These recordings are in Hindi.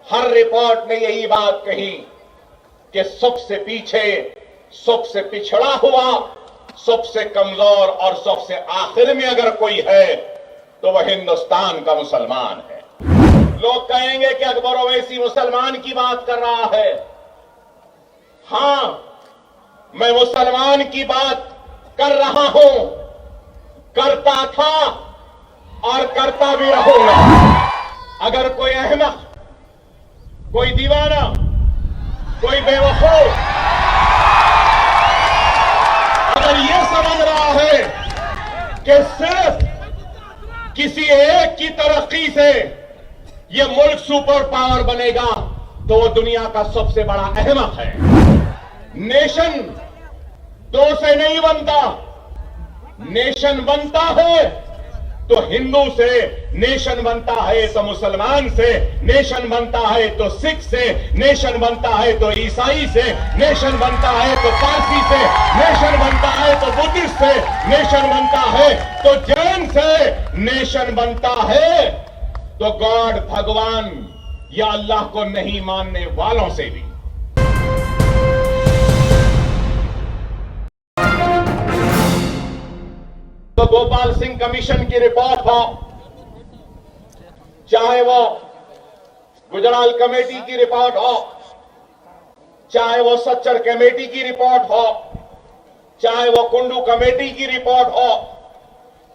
हर रिपोर्ट ने यही बात कही कि सबसे पीछे, सबसे पिछड़ा हुआ, सबसे कमजोर और सबसे आखिर में अगर कोई है तो वह हिंदुस्तान का मुसलमान है। लोग कहेंगे कि अकबर ओवैसी मुसलमान की बात कर रहा है। हां, मैं मुसलमान की बात कर रहा हूं, करता था और करता भी रहूंगा। अगर कोई अहमक, कोई दीवाना, कोई बेवकूफ अगर यह समझ रहा है कि सिर्फ किसी एक की तरक्की से यह मुल्क सुपर पावर बनेगा तो वो दुनिया का सबसे बड़ा अहमक है। नेशन दो से नहीं बनता, नेशन बनता है तो हिंदू से, नेशन बनता है तो मुसलमान से, नेशन बनता है तो सिख से, नेशन बनता है तो ईसाई से, नेशन बनता है तो पारसी से, नेशन बनता है तो बुद्धिस्ट से, नेशन बनता है तो जैन से, नेशन बनता है तो गॉड, भगवान या अल्लाह को नहीं मानने वालों से भी। तो गोपाल सिंह कमीशन की रिपोर्ट हो, चाहे वो गुजराल कमेटी की रिपोर्ट हो, चाहे वो सच्चर कमेटी की रिपोर्ट हो, चाहे वो कुंडू कमेटी की रिपोर्ट हो,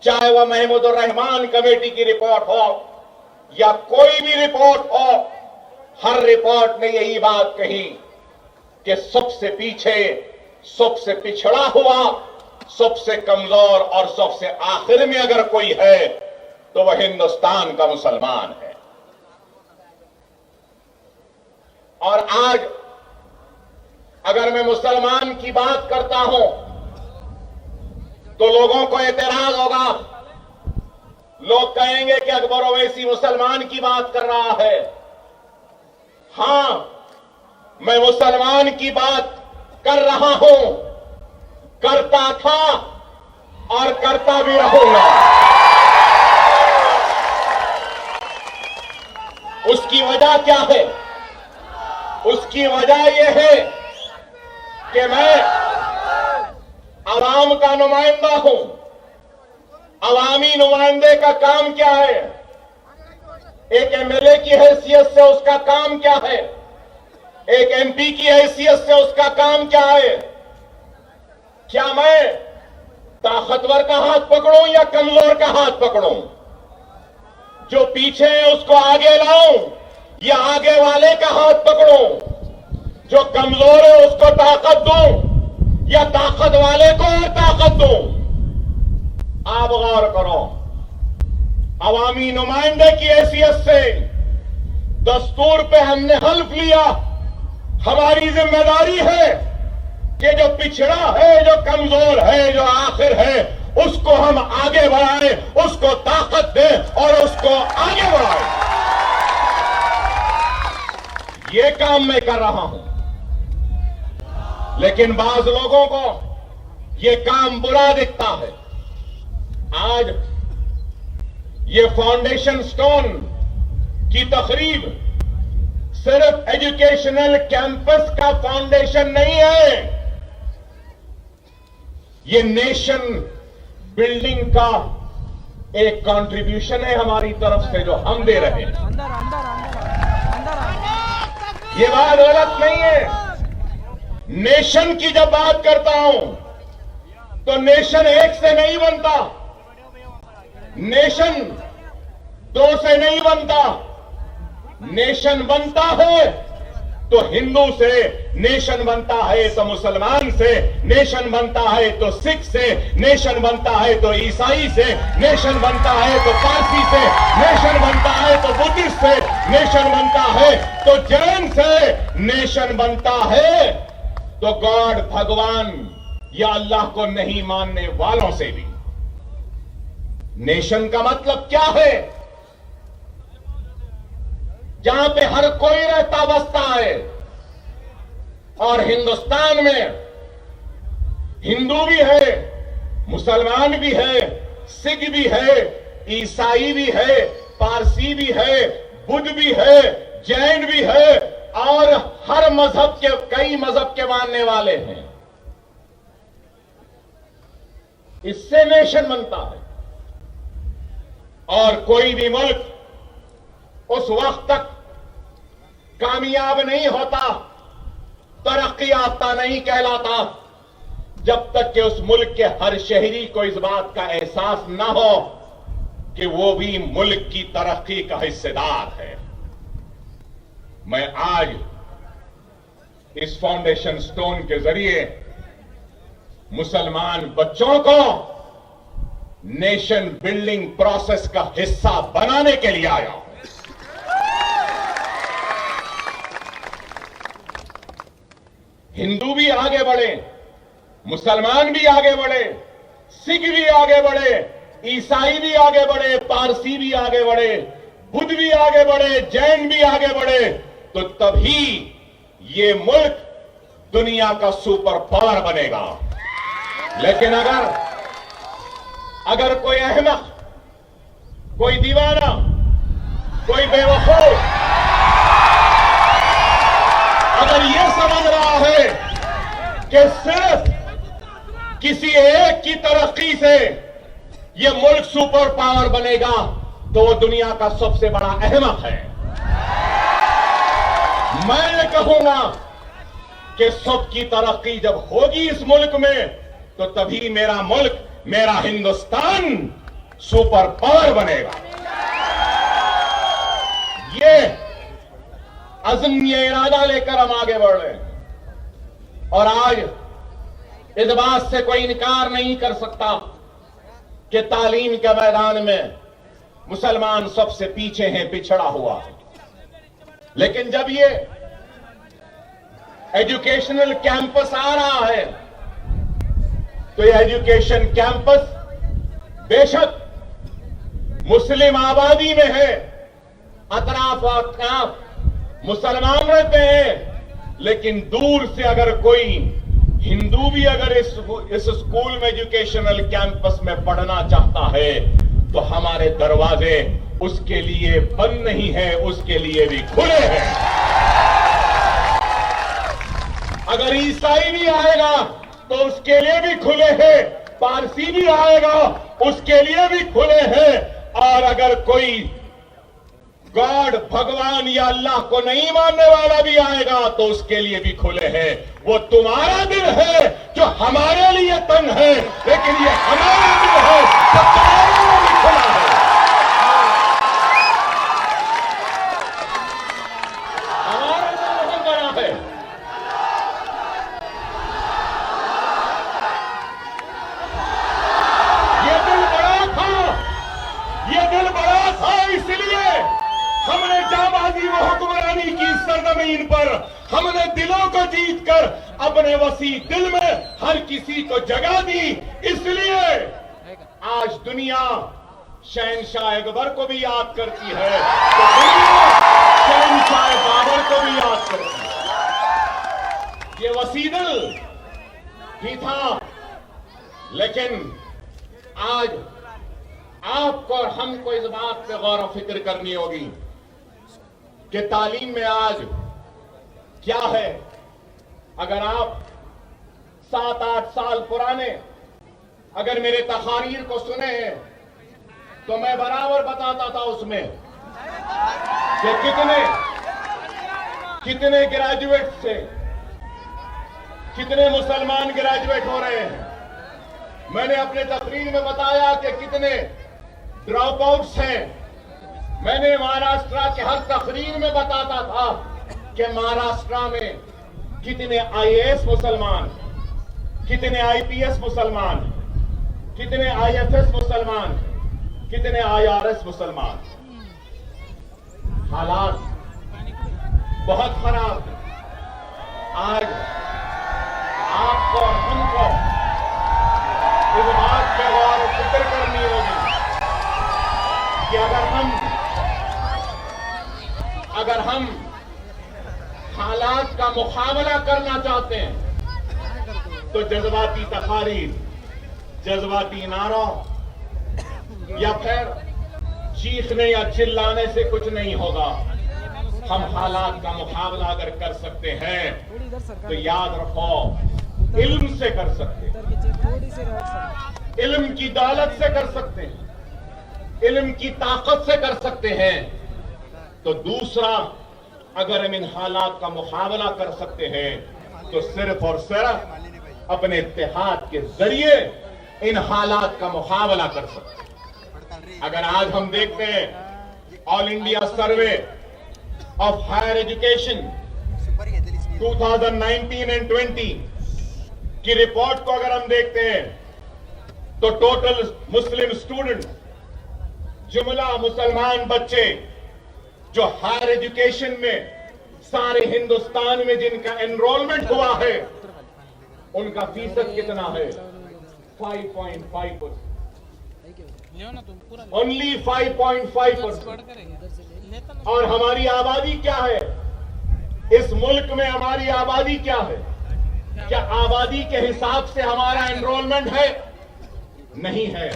चाहे वो महमूदुर रहमान कमेटी की रिपोर्ट हो या कोई भी रिपोर्ट हो, हर रिपोर्ट ने यही बात कही कि सबसे पीछे, सबसे पिछड़ा हुआ, सबसे कमजोर और सबसे आखिर में अगर कोई है तो वह हिंदुस्तान का मुसलमान है। और आज अगर मैं मुसलमान की बात करता हूं तो लोगों को एतराज होगा। लोग कहेंगे कि अकबर ओवैसी मुसलमान की बात कर रहा है। हां, मैं मुसलमान की बात कर रहा हूं, करता था और करता भी रहूंगा। उसकी वजह क्या है? उसकी वजह यह है कि मैं आवाम का नुमाइंदा हूं। अवामी नुमाइंदे का काम क्या है? एक एमएलए की हैसियत से उसका काम क्या है? एक एमपी की हैसियत से उसका काम क्या है? क्या मैं ताकतवर का हाथ पकड़ूं या कमजोर का हाथ पकड़ूं? जो पीछे है उसको आगे लाऊं या आगे वाले का हाथ पकड़ूं? जो कमजोर है उसको ताकत दूं या ताकत वाले को और ताकत दूं? आप गौर करो। अवामी नुमाइंदे की हैसियत से दस्तूर पे हमने हल्फ लिया। हमारी जिम्मेदारी है कि जो पिछड़ा है, जो कमजोर है, जो आखिर है, उसको हम आगे बढ़ाएं, उसको ताकत दें और उसको आगे बढ़ाएं। ये काम मैं कर रहा हूं। लेकिन बाज लोगों को ये काम बुरा दिखता है। आज ये फाउंडेशन स्टोन की तकरीब सिर्फ एजुकेशनल कैंपस का फाउंडेशन नहीं है, ये नेशन बिल्डिंग का एक कंट्रीब्यूशन है हमारी तरफ से जो हम दे रहे हैं। ये बात गलत नहीं है। नेशन की जब बात करता हूं तो नेशन एक से नहीं बनता, नेशन दो से नहीं बनता। नेशन बनता है तो हिंदू से, नेशन बनता है तो मुसलमान से, नेशन बनता है तो सिख से, नेशन बनता है तो ईसाई से, नेशन बनता है तो पारसी से, नेशन बनता है तो बुद्धिस्ट से, नेशन बनता है तो जैन से, नेशन बनता है तो गॉड, भगवान या अल्लाह को नहीं मानने वालों से भी। नेशन का मतलब क्या है? जहां पे हर कोई रहता बसता है। और हिंदुस्तान में हिंदू भी है, मुसलमान भी है, सिख भी है, ईसाई भी है, पारसी भी है, बुद्ध भी है, जैन भी है और हर मजहब के, कई मजहब के मानने वाले हैं। इससे नेशन बनता है। और कोई भी मुल्क उस वक्त तक कामयाब नहीं होता, तरक्की याफ्ता नहीं कहलाता, जब तक कि उस मुल्क के हर शहरी को इस बात का एहसास न हो कि वो भी मुल्क की तरक्की का हिस्सेदार है। मैं आज इस फाउंडेशन स्टोन के जरिए मुसलमान बच्चों को नेशन बिल्डिंग प्रोसेस का हिस्सा बनाने के लिए आया हूं। हिंदू भी आगे बढ़े, मुसलमान भी आगे बढ़े, सिख भी आगे बढ़े, ईसाई भी आगे बढ़े, पारसी भी आगे बढ़े, बुद्ध भी आगे बढ़े, जैन भी आगे बढ़े, तो तभी ये मुल्क दुनिया का सुपर पावर बनेगा। लेकिन अगर कोई अहमक, कोई दीवाना, कोई बेवकूफ अगर ये समझ रहा है कि सिर्फ किसी एक की तरक्की से ये मुल्क सुपर पावर बनेगा, तो वो दुनिया का सबसे बड़ा अहमक है। मैं ये कहूंगा कि सबकी तरक्की जब होगी इस मुल्क में, तो तभी मेरा मुल्क, मेरा हिंदुस्तान सुपर पावर बनेगा। ये अज़्म, ये इरादा लेकर हम आगे बढ़ रहे हैं। और आज इस बात से कोई इनकार नहीं कर सकता कि तालीम के मैदान में मुसलमान सबसे पीछे हैं, पिछड़ा हुआ है। लेकिन जब ये एजुकेशनल कैंपस आ रहा है, तो ये एजुकेशन कैंपस बेशक मुस्लिम आबादी में है, अतराफ और अतराफ मुसलमान रहते हैं, लेकिन दूर से अगर कोई हिंदू भी अगर इस स्कूल में, एजुकेशनल कैंपस में पढ़ना चाहता है, तो हमारे दरवाजे उसके लिए बंद नहीं है, उसके लिए भी खुले हैं। अगर ईसाई भी आएगा तो उसके लिए भी खुले हैं, पारसी भी आएगा उसके लिए भी खुले हैं, और अगर कोई गॉड, भगवान या अल्लाह को नहीं मानने वाला भी आएगा तो उसके लिए भी खुले हैं। वो तुम्हारा दिल है जो हमारे लिए तंग है, लेकिन ये हमारा दिल है जो तुम्हारे लिए भी खुला है। हमारा दिल बहुत बड़ा है। ये दिल बड़ा था, ये दिल बड़ा था, इसलिए हमने जाबाजी व हुक्मरानी की सरजमीन पर हमने दिलों को जीतकर अपने वसी दिल में हर किसी को जगह दी। इसलिए आज दुनिया शहनशाह अकबर को भी याद करती है, तो दुनिया शहनशाह बाबर को भी याद करती है। ये वसी दिल ही था, लेकिन आज आपको और हमको इस बात पे गौर व फिक्र करनी होगी कि तालीम में आज क्या है। अगर आप 7-8 साल पुराने अगर मेरे तकारीर को सुने हैं, तो मैं बराबर बताता था उसमें कि कितने ग्रेजुएट से कितने मुसलमान ग्रेजुएट हो रहे हैं। मैंने अपने तकरीर में बताया कि कितने ड्रॉप आउट्स हैं। मैंने महाराष्ट्र के हर तकरीर में बताता था कि महाराष्ट्र में कितने आईएएस मुसलमान, कितने आईपीएस मुसलमान, कितने आईएफएस मुसलमान, कितने आईआरएस मुसलमान। हालात बहुत खराब है। आज आपको और हमको इस बात पे गौर और फिक्र करनी होगी कि अगर हम हालात का मुकाबला करना चाहते हैं, तो जज्बाती तकारीर, जज्बाती नारों या फिर चीखने या चिल्लाने से कुछ नहीं होगा। हम हालात का मुकाबला अगर कर सकते हैं तो याद रखो, इल्म से कर सकते हैं, इल्म की दौलत से कर सकते हैं, इल्म की ताकत से कर सकते हैं। तो दूसरा, अगर हम इन हालात का मुकाबला कर सकते हैं तो सिर्फ और सिर्फ अपने इत्तेहाद के जरिए इन हालात का मुकाबला कर सकते हैं। अगर आज हम देखते हैं all India survey of higher education 2019 and 20 की रिपोर्ट को अगर हम देखते हैं तो टोटल मुस्लिम स्टूडेंट, जुमला मुसलमान बच्चे जो हायर एजुकेशन में सारे हिंदुस्तान में जिनका एनरोलमेंट हुआ है, उनका फीसद कितना है? 5.5%। ओनली 5.5%। और हमारी आबादी क्या है? इस मुल्क में हमारी आबादी क्या है? क्या आबादी के हिसाब से हमारा एनरोलमेंट है? नहीं है।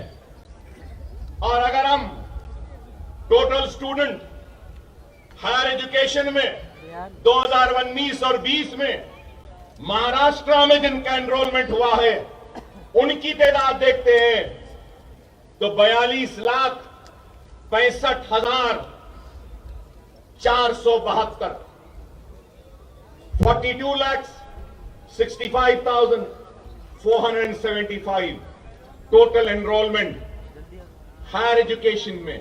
और अगर हम टोटल स्टूडेंट हायर एजुकेशन में 2019 और 20 में महाराष्ट्र में जिनका एनरोलमेंट हुआ है, उनकी तादाद देखते हैं तो 42,65,472, 42,65,475 टोटल एनरोलमेंट हायर एजुकेशन में।